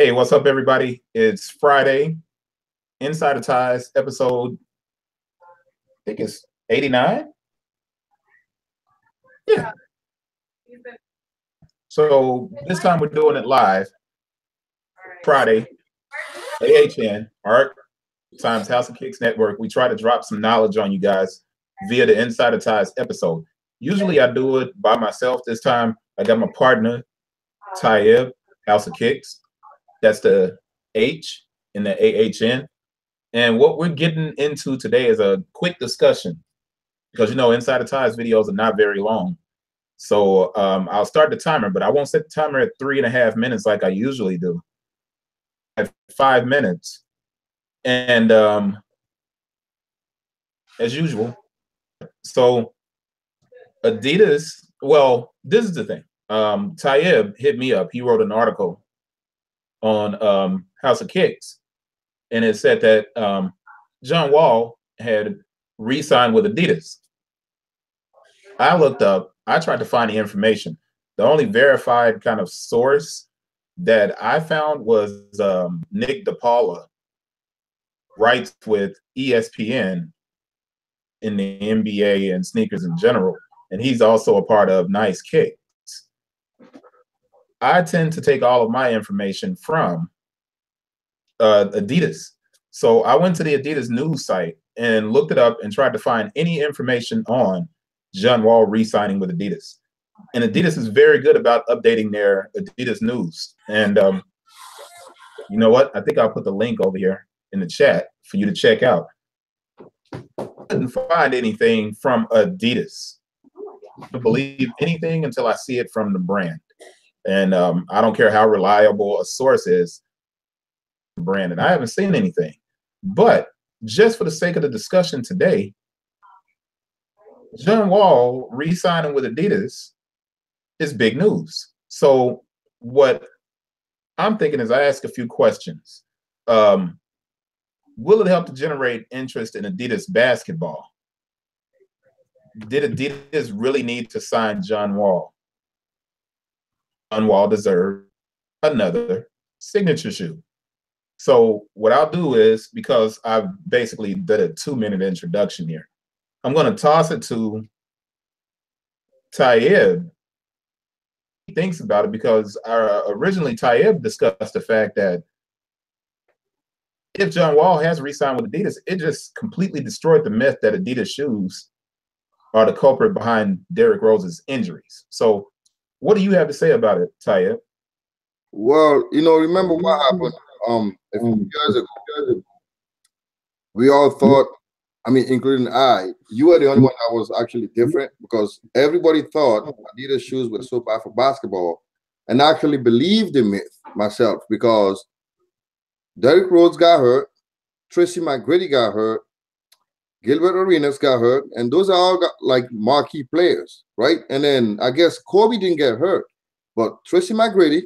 Hey, what's up, everybody? It's Friday, Inside the Ties, episode, I think it's 89. Yeah. So this time we're doing it live, Friday, AHN ARCH times Housakicks Network. We try to drop some knowledge on you guys via the Inside the Ties episode. Usually I do it by myself. This time I got my partner, Tayib, Housakicks. That's the H in the AHN. And what we're getting into today is a quick discussion because, you know, Inside the Ties videos are not very long. So I'll start the timer, but I won't set the timer at 3.5 minutes like I usually do. At 5 minutes. And as usual, so Adidas, well, this is the thing. Tayib hit me up. He wrote an article on Housakicks, and it said that John Wall had re-signed with Adidas. I looked up, I tried to find the information. The only verified kind of source that I found was Nick DePaula writes with ESPN in the NBA and sneakers in general, and he's also a part of Nice Kicks. I tend to take all of my information from Adidas. So I went to the Adidas news site and looked it up and tried to find any information on John Wall re-signing with Adidas. And Adidas is very good about updating their Adidas news. And you know what? I think I'll put the link over here in the chat for you to check out. I couldn't find anything from Adidas. I don't believe anything until I see it from the brand. And I don't care how reliable a source is, brand, and I haven't seen anything. But just for the sake of the discussion today, John Wall re-signing with Adidas is big news. So what I'm thinking is I ask a few questions. Will it help to generate interest in Adidas basketball? Did Adidas really need to sign John Wall? John Wall deserved another signature shoe. So what I'll do is, because I've basically did a 2-minute introduction here, I'm going to toss it to Tayib. He thinks about it because originally Tayib discussed the fact that if John Wall has re-signed with Adidas, it just completely destroyed the myth that Adidas shoes are the culprit behind Derrick Rose's injuries. So what do you have to say about it, Tayib? Well, you know, remember what happened a few years ago? We all thought, I mean, including you were the only one that was actually different, because everybody thought Adidas shoes were so bad for basketball, and I actually believed the myth myself, because Derrick Rose got hurt, Tracy McGrady got hurt, Gilbert Arenas got hurt, and those are all like marquee players, right? And then I guess Kobe didn't get hurt, but Tracy McGrady,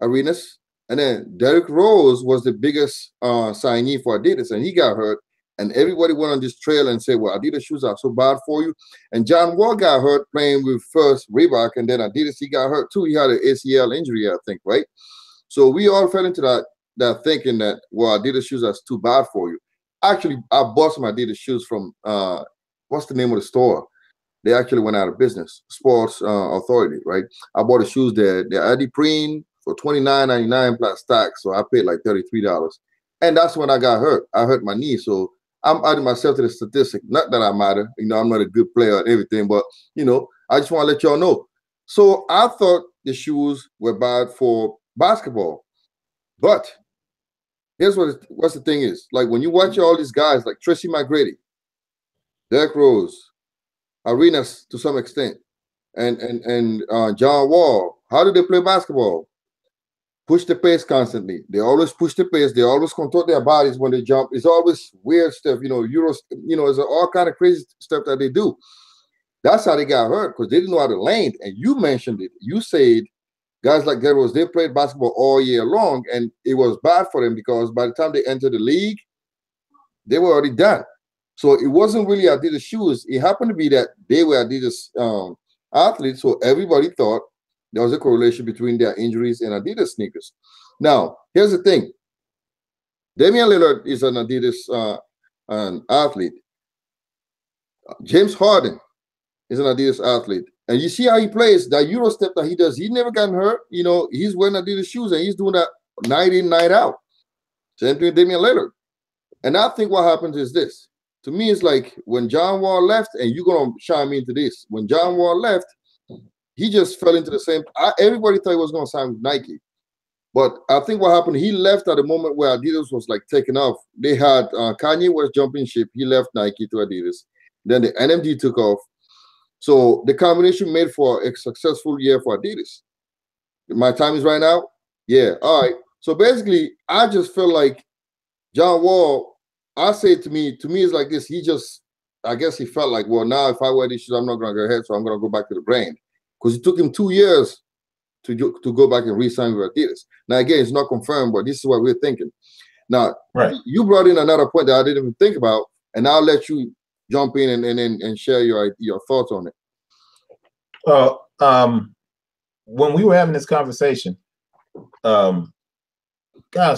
Arenas, and then Derrick Rose was the biggest signee for Adidas, and he got hurt. And everybody went on this trail and said, well, Adidas shoes are so bad for you. And John Wall got hurt playing with first Reebok, and then Adidas, he got hurt too. He had an ACL injury, I think, right? So we all fell into that thinking that, well, Adidas shoes are too bad for you. Actually, I bought some Adidas shoes from, what's the name of the store? They actually went out of business, Sports Authority, right? I bought the shoes there, the Adiprene for $29.99 plus tax. So I paid like $33. And that's when I got hurt. I hurt my knee. So I'm adding myself to the statistic. Not that I matter. You know, I'm not a good player and everything, but, you know, I just want to let y'all know. So I thought the shoes were bad for basketball. But here's what's the thing is. Like, when you watch all these guys like Tracy McGrady, Derrick Rose, Arenas to some extent, and John Wall, how do they play basketball? Push the pace constantly. They always push the pace. They always contort their bodies when they jump. It's always weird stuff, you know, it's all kind of crazy stuff that they do. That's how they got hurt, because they didn't know how to lane. And you mentioned it. You said guys like Derrick Rose, they played basketball all year long, and it was bad for them because by the time they entered the league, they were already done. So it wasn't really Adidas shoes. It happened to be that they were Adidas athletes, so everybody thought there was a correlation between their injuries and Adidas sneakers. Now, here's the thing. Damian Lillard is an Adidas an athlete. James Harden is an Adidas athlete. And you see how he plays, that Euro step that he does. He never gotten hurt. You know, he's wearing Adidas shoes and he's doing that night in, night out. Same thing with Damian Lillard. And I think what happens is this. To me, it's like when John Wall left, and you're going to chime into this. When John Wall left, he just fell into the same. Everybody thought he was going to sign with Nike. But I think what happened, he left at the moment where Adidas was like taking off. They had Kanye West jumping ship. He left Nike to Adidas. Then the NMD took off. So the combination made for a successful year for Adidas. My time is right now? Yeah. All right. So basically, I just feel like John Wall, I say to me it's like this. He just, I guess he felt like, well, now if I wear these shoes, I'm not going to go ahead, so I'm going to go back to the brand. Because it took him 2 years to go back and re-sign with Adidas. Now, again, it's not confirmed, but this is what we're thinking. Now, right. You brought in another point that I didn't even think about, and I'll let you jump in and share your thoughts on it. When we were having this conversation, gosh,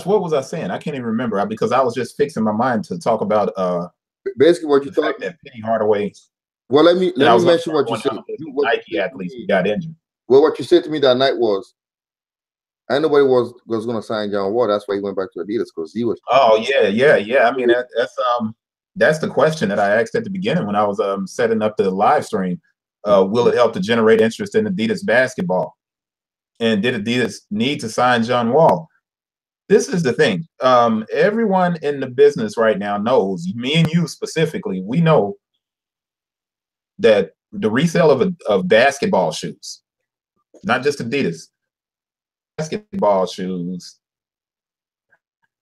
what was I saying? I can't even remember because I was just fixing my mind to talk about basically what you thought that Penny Hardaway. Well, let me mention what you said. Nike athletes got injured. Well, what you said to me that night was, I nobody was going to sign John Wall. That's why he went back to Adidas, because he was. Oh yeah. I mean that's the question that I asked at the beginning when I was setting up the live stream. Will it help to generate interest in Adidas basketball? And did Adidas need to sign John Wall? This is the thing. Everyone in the business right now knows, me and you specifically, we know that the resale of basketball shoes, not just Adidas, basketball shoes,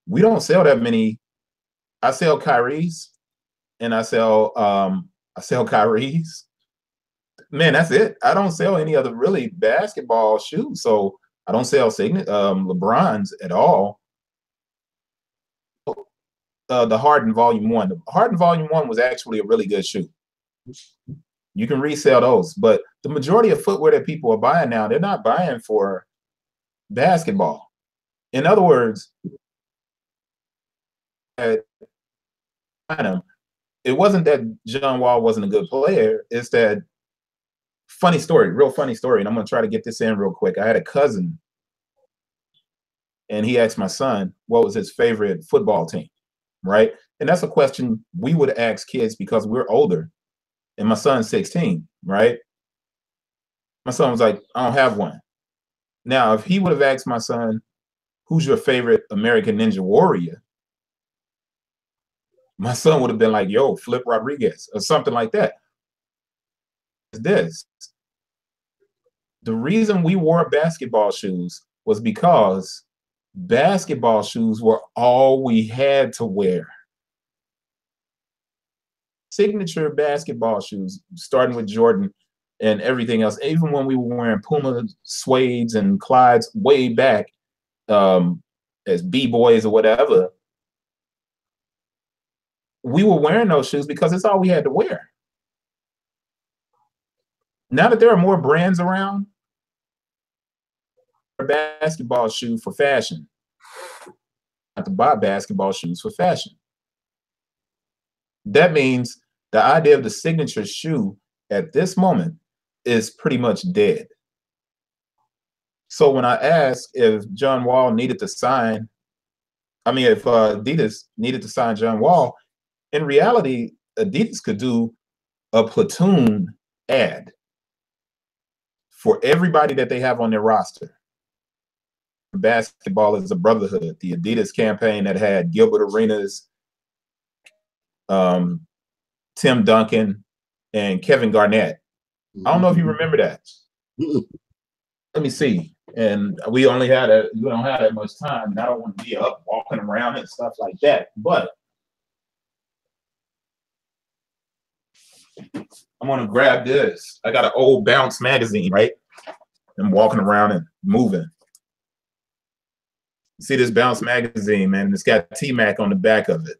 we don't sell that many. I sell Kyrie's and I sell Kyrie's. Man, that's it. I don't sell any other really basketball shoes. So I don't sell LeBron's at all. The Harden Volume 1. The Harden Volume 1 was actually a really good shoe. You can resell those. But the majority of footwear that people are buying now, they're not buying for basketball. In other words, it wasn't that John Wall wasn't a good player. It's that funny story, real funny story. And I'm going to try to get this in real quick. I had a cousin, and he asked my son what was his favorite football team, right? And that's a question we would ask kids because we're older. And my son's 16, right? My son was like, I don't have one. Now, if he would have asked my son, who's your favorite American Ninja Warrior? My son would have been like, yo, Flip Rodriguez or something like that. This. The reason we wore basketball shoes was because basketball shoes were all we had to wear. Signature basketball shoes, starting with Jordan and everything else. Even when we were wearing Puma suedes and Clydes way back as B-boys or whatever, we were wearing those shoes because it's all we had to wear. Now that there are more brands around, a basketball shoe for fashion. Not to buy basketball shoes for fashion. That means the idea of the signature shoe at this moment is pretty much dead. So when I asked if John Wall needed to sign, if Adidas needed to sign John Wall, in reality, Adidas could do a platoon ad for everybody that they have on their roster. Basketball is a brotherhood. The Adidas campaign that had Gilbert Arenas, Tim Duncan, and Kevin Garnett. I don't know if you remember that. Let me see. And we don't have that much time, and I don't want to be up walking around and stuff like that. But I'm gonna grab this. I got an old Bounce magazine, right? I'm walking around and moving. See this Bounce magazine, man, and it's got T-Mac on the back of it.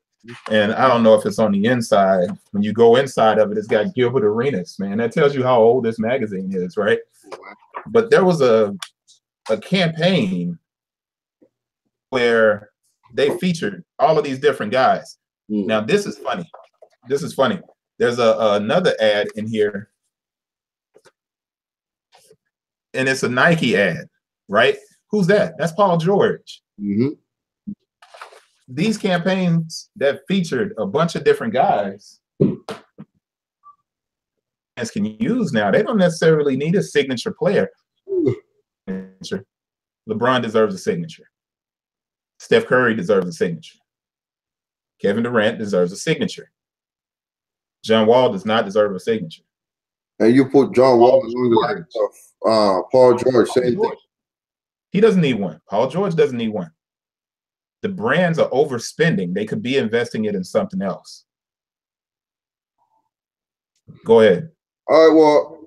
And I don't know if it's on the inside. When you go inside of it, it's got Gilbert Arenas, man. That tells you how old this magazine is, right? But there was a campaign where they featured all of these different guys. Now, this is funny. This is funny. There's another ad in here, and it's a Nike ad, right? Who's that? That's Paul George. These campaigns that featured a bunch of different guys can use now. They don't necessarily need a signature player. LeBron deserves a signature. Steph Curry deserves a signature. Kevin Durant deserves a signature. John Wall does not deserve a signature. And you put John Wall on the line of Paul George, same thing. He doesn't need one. Paul George doesn't need one. The brands are overspending. They could be investing it in something else. Go ahead. All right. Well,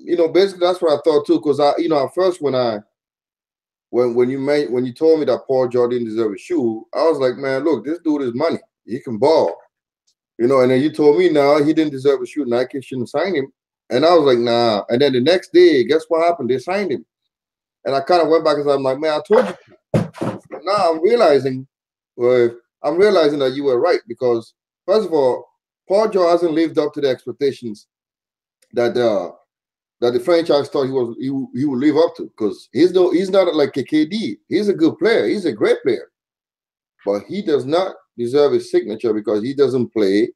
you know, basically that's what I thought too. Because at first when you told me that Paul George didn't deserve a shoe, I was like, man, look, this dude is money. He can ball. You know, and then you told me now he didn't deserve a shoe. Nike shouldn't sign him. And I was like, nah. And then the next day, guess what happened? They signed him. And I kind of went back and I'm like, man, I told you. Now I'm realizing that you were right, because first of all, Paul George hasn't lived up to the expectations that the franchise thought he would live up to, because he's not like a KD. He's a good player. He's a great player, but he does not deserve his signature because he doesn't play.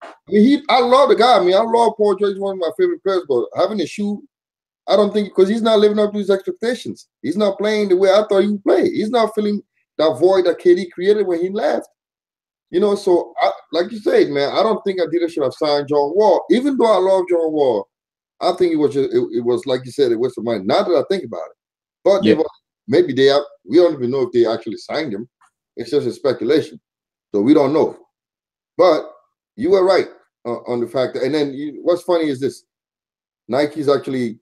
I mean, I love the guy. I mean, I love Paul George. He's one of my favorite players, but having a shoe, I don't think, because he's not living up to his expectations. He's not playing the way I thought he would play. He's not filling that void that KD created when he left. You know, so like you said, man, I don't think Adidas should have signed John Wall. Even though I love John Wall, I think it was like you said, a waste of money. Now that I think about it, but yeah. Maybe we don't even know if they actually signed him. It's just a speculation, so we don't know. But you were right on the fact that. And then what's funny is this: Nike's actually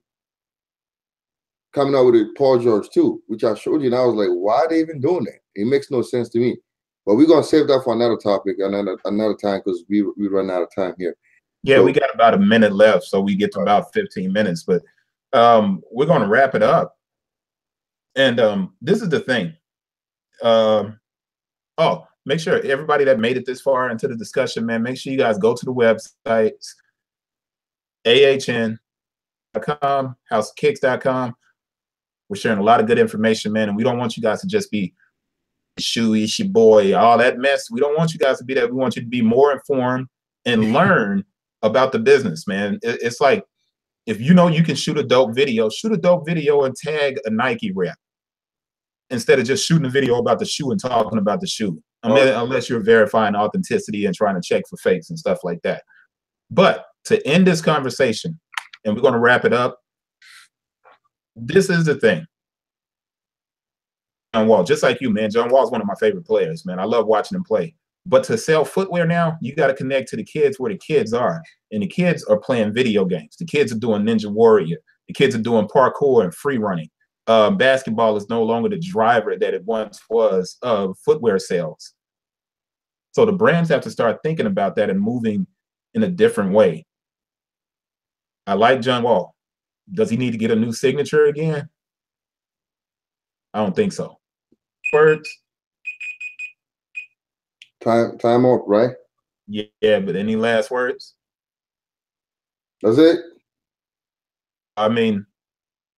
coming out with a Paul George too, which I showed you, and I was like, why are they even doing that? It makes no sense to me. But we're gonna save that for another topic, another time, because we run out of time here. Yeah, so, we got about a minute left, so we get to about 15 minutes. But we're gonna wrap it up. And this is the thing. Make sure everybody that made it this far into the discussion, man, make sure you guys go to the websites, AHN.com, Housakicks.com. We're sharing a lot of good information, man, and we don't want you guys to just be shoey, boy, all that mess. We don't want you guys to be that. We want you to be more informed and learn about the business, man. It's like, if you know you can shoot a dope video and tag a Nike rep instead of just shooting a video about the shoe and talking about the shoe, unless you're verifying authenticity and trying to check for fakes and stuff like that. But to end this conversation, and we're going to wrap it up, this is the thing. John Wall, just like you, man. John Wall is one of my favorite players, man. I love watching him play. But to sell footwear now, you got to connect to the kids where the kids are. And the kids are playing video games. The kids are doing Ninja Warrior. The kids are doing parkour and free running. Basketball is no longer the driver that it once was of footwear sales. So the brands have to start thinking about that and moving in a different way. I like John Wall. Does he need to get a new signature again? I don't think so. Words. Time up, right? Yeah, but any last words? That's it. I mean,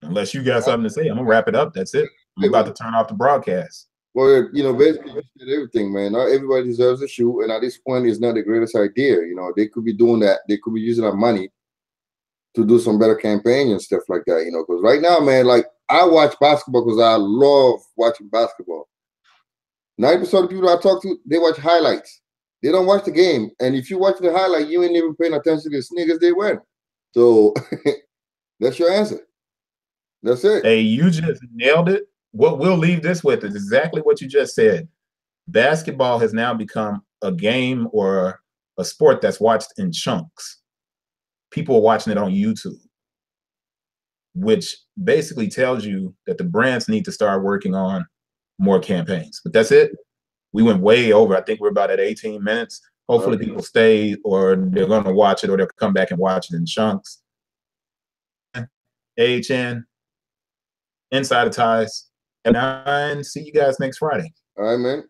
unless you got something to say, I'm gonna wrap it up. That's it. I'm about to turn off the broadcast. Well, you know, basically you said everything, man. Not everybody deserves a shoe, and at this point, it's not the greatest idea. You know, they could be doing that. They could be using that money to do some better campaign and stuff like that. You know, because right now, man, like I watch basketball because I love watching basketball. 90% of the people I talk to, they watch highlights. They don't watch the game. And if you watch the highlight, you ain't even paying attention to the sneakers they wear. So that's your answer. That's it. Hey, you just nailed it. What we'll leave this with is exactly what you just said. Basketball has now become a game or a sport that's watched in chunks. People are watching it on YouTube, which basically tells you that the brands need to start working on more campaigns. But that's it. We went way over. I think we're about at 18 minutes. Hopefully people stay, or they're going to watch it, or they'll come back and watch it in chunks. AHN, Insider Ties. and see you guys next Friday. All right, man.